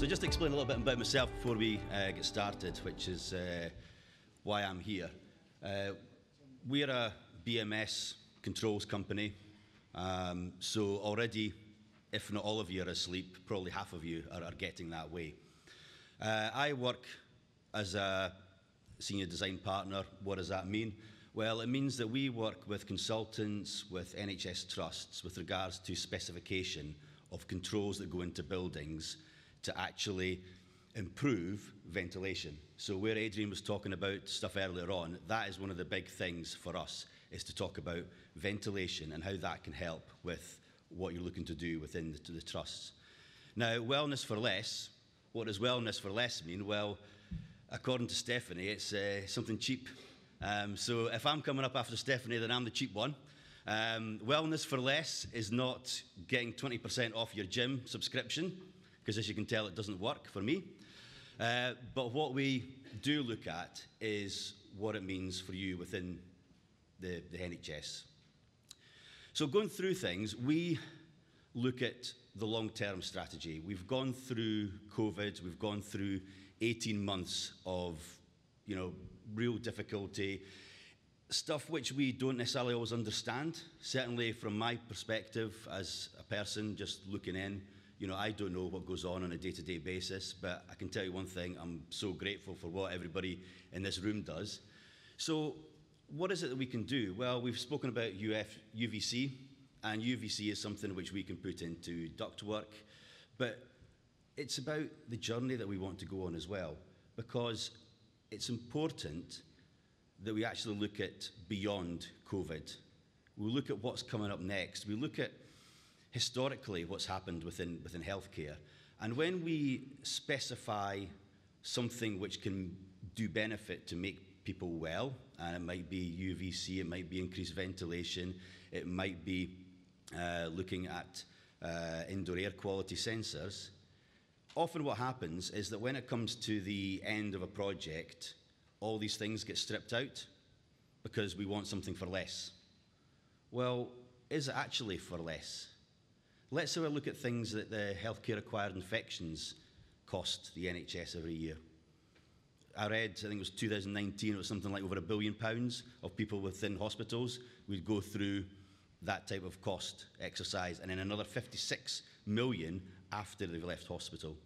So just to explain a little bit about myself before we get started, which is why I'm here. We're a BMS controls company, so already, if not all of you are asleep, probably half of you are getting that way. I work as a senior design partner. What does that mean? Well, it means that we work with consultants, with NHS trusts, with regards to specification of controls that go into buildings to actually improve ventilation. So where Adrian was talking about stuff earlier on, that is one of the big things for us, is to talk about ventilation and how that can help with what you're looking to do within the trusts. Now, wellness for less, what does wellness for less mean? Well, according to Stephanie, it's something cheap. So if I'm coming up after Stephanie, then I'm the cheap one. Wellness for less is not getting 20% off your gym subscription, because as you can tell, it doesn't work for me. But what we do look at is what it means for you within the NHS. So going through things, we look at the long-term strategy. We've gone through COVID, we've gone through 18 months of, real difficulty, stuff which we don't necessarily always understand. Certainly from my perspective as a person just looking in, I don't know what goes on a day-to-day basis, but I can tell you one thing, I'm so grateful for what everybody in this room does. So what is it that we can do? Well, we've spoken about UVC, and UVC is something which we can put into ductwork, but it's about the journey that we want to go on as well, because it's important that we actually look at beyond COVID. We look at what's coming up next. We look at historically what's happened within healthcare. And when we specify something which can do benefit to make people well, and it might be UVC, it might be increased ventilation, it might be looking at indoor air quality sensors, often what happens is that when it comes to the end of a project, all these things get stripped out because we want something for less. Well, is it actually for less? Let's have a look at things that the healthcare-acquired infections cost the NHS every year. I read, I think it was 2019, it was something like over £1 billion of people within hospitals would go through that type of cost exercise, and then another 56 million after they've left hospital.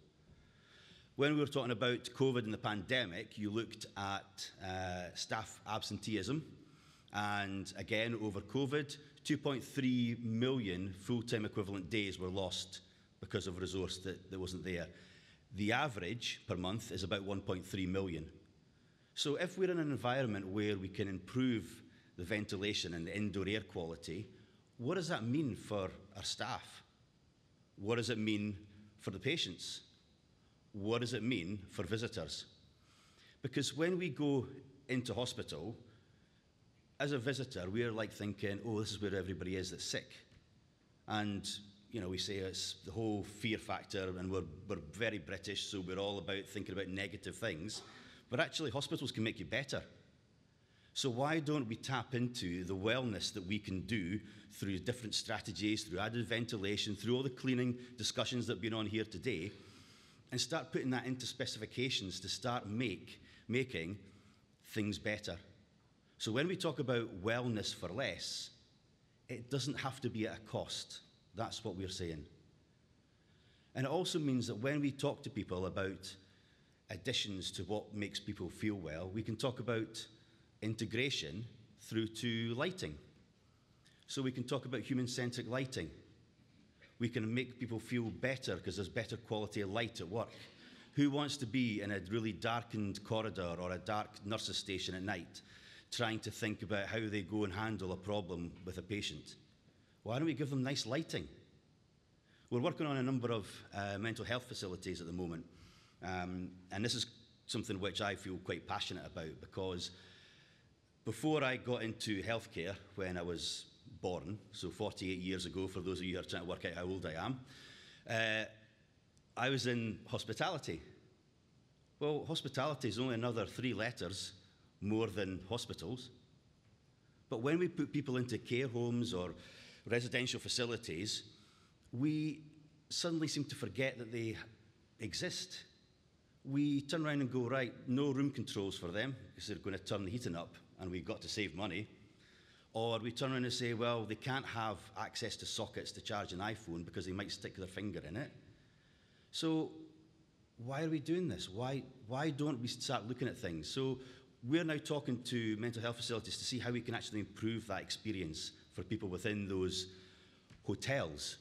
When we were talking about COVID and the pandemic, you looked at staff absenteeism, and again, over COVID, 2.3 million full-time equivalent days were lost because of resource that wasn't there. The average per month is about 1.3 million. So if we're in an environment where we can improve the ventilation and the indoor air quality, what does that mean for our staff? What does it mean for the patients? What does it mean for visitors? Because when we go into hospital, as a visitor, we're like thinking, oh, this is where everybody is that's sick. And, we say it's the whole fear factor, and we're very British, so we're all about thinking about negative things. But actually, hospitals can make you better. So why don't we tap into the wellness that we can do through different strategies, through added ventilation, through all the cleaning discussions that have been on here today, and start putting that into specifications to start making things better. So when we talk about wellness for less, it doesn't have to be at a cost. That's what we're saying. And it also means that when we talk to people about additions to what makes people feel well, we can talk about integration through to lighting. So we can talk about human-centric lighting. We can make people feel better because there's better quality of light at work. Who wants to be in a really darkened corridor or a dark nurse's station at night, trying to think about how they go and handle a problem with a patient? Why don't we give them nice lighting? We're working on a number of mental health facilities at the moment, and this is something which I feel quite passionate about, because before I got into healthcare, when I was born, so 48 years ago, for those of you who are trying to work out how old I am, I was in hospitality. Well, hospitality is only another 3 letters more than hospitals. But when we put people into care homes or residential facilities, we suddenly seem to forget that they exist. We turn around and go, right, no room controls for them because they're going to turn the heating up and we've got to save money. Or we turn around and say, well, they can't have access to sockets to charge an iPhone because they might stick their finger in it. So why are we doing this? Why don't we start looking at things? So we're now talking to mental health facilities to see how we can actually improve that experience for people within those hotels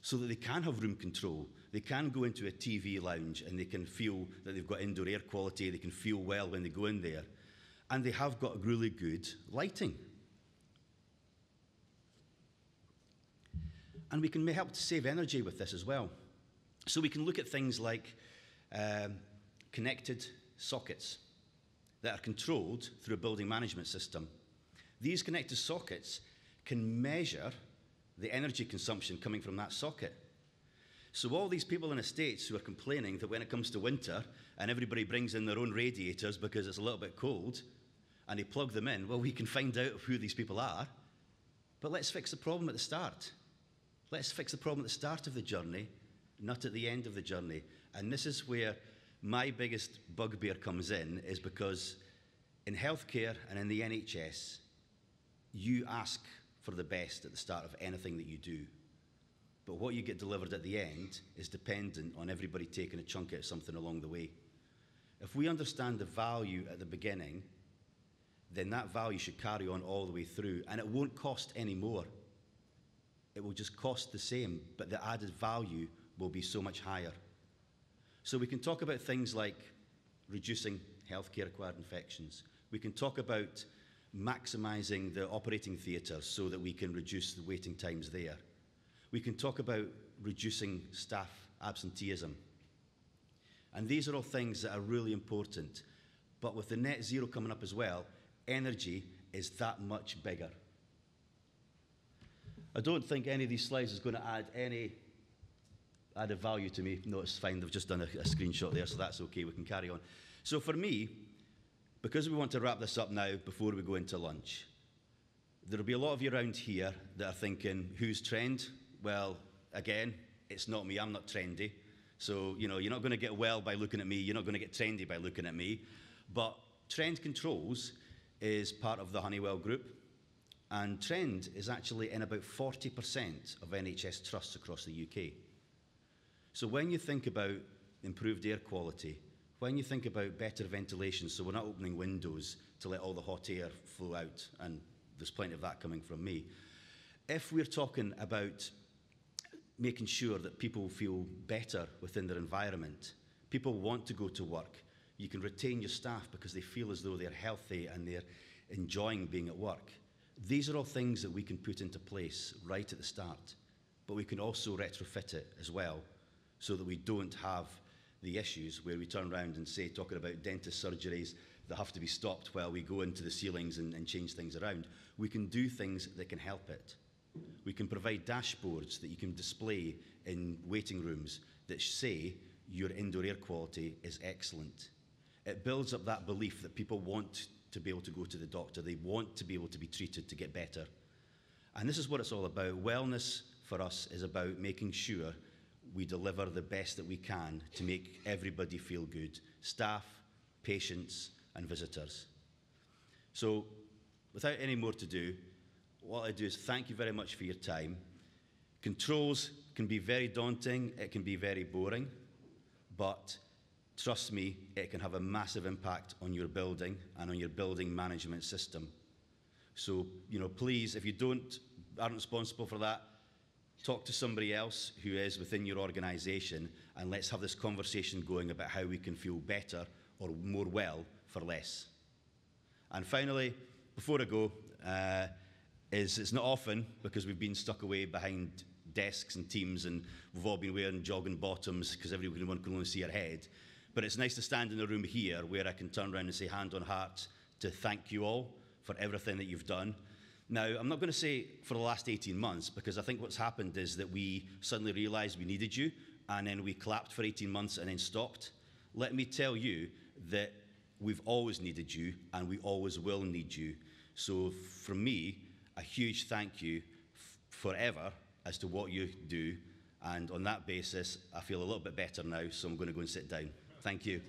so that they can have room control. They can go into a TV lounge and they can feel that they've got indoor air quality, they can feel well when they go in there, and they have got really good lighting. And we can help to save energy with this as well. So we can look at things like connected sockets that are controlled through a building management system. These connected sockets can measure the energy consumption coming from that socket. So all these people in estates who are complaining that when it comes to winter and everybody brings in their own radiators because it's a little bit cold and they plug them in, well, we can find out who these people are, but let's fix the problem at the start. Let's fix the problem at the start of the journey, not at the end of the journey. And this is where my biggest bugbear comes in, is because in healthcare and in the NHS, you ask for the best at the start of anything that you do. But what you get delivered at the end is dependent on everybody taking a chunk out of something along the way. If we understand the value at the beginning, then that value should carry on all the way through, and it won't cost any more. It will just cost the same, but the added value will be so much higher. So we can talk about things like reducing healthcare-acquired infections. We can talk about maximising the operating theatres so that we can reduce the waiting times there. We can talk about reducing staff absenteeism. And these are all things that are really important. But with the net zero coming up as well, energy is that much bigger. I don't think any of these slides is going to add any added value to me. No, it's fine. They've just done a screenshot there, so that's okay. We can carry on. So for me, because we want to wrap this up now before we go into lunch, there'll be a lot of you around here that are thinking, who's trend? Well, again, it's not me. I'm not trendy. So, you know, you're not going to get well by looking at me. You're not going to get trendy by looking at me. But Trend Controls is part of the Honeywell Group. And Trend is actually in about 40% of NHS trusts across the UK. So when you think about improved air quality, when you think about better ventilation, so we're not opening windows to let all the hot air flow out, and there's plenty of that coming from me. If we're talking about making sure that people feel better within their environment, people want to go to work, you can retain your staff because they feel as though they're healthy and they're enjoying being at work. These are all things that we can put into place right at the start, but we can also retrofit it as well so that we don't have the issues where we turn around and say, talking about dentist surgeries that have to be stopped while we go into the ceilings and change things around. We can do things that can help it. We can provide dashboards that you can display in waiting rooms that say your indoor air quality is excellent. It builds up that belief that people want to be able to go to the doctor. They want to be able to be treated to get better. And this is what it's all about. Wellness for us is about making sure we deliver the best that we can to make everybody feel good, staff, patients, and visitors. So, without any more to do, what I do is thank you very much for your time. Controls can be very daunting, it can be very boring, but trust me, it can have a massive impact on your building and on your building management system. So, please, if you aren't responsible for that, talk to somebody else who is within your organisation, and let's have this conversation going about how we can feel better or more well for less. And finally, before I go, it's not often, because we've been stuck away behind desks and teams and we've all been wearing jogging bottoms because everyone can only see our head. But it's nice to stand in a room here where I can turn around and say hand on heart to thank you all for everything that you've done. Now, I'm not going to say for the last 18 months, because I think what's happened is that we suddenly realised we needed you, and then we clapped for 18 months and then stopped. Let me tell you that we've always needed you, and we always will need you. So from me, a huge thank you forever as to what you do, And on that basis, I feel a little bit better now, so I'm going to go and sit down. Thank you.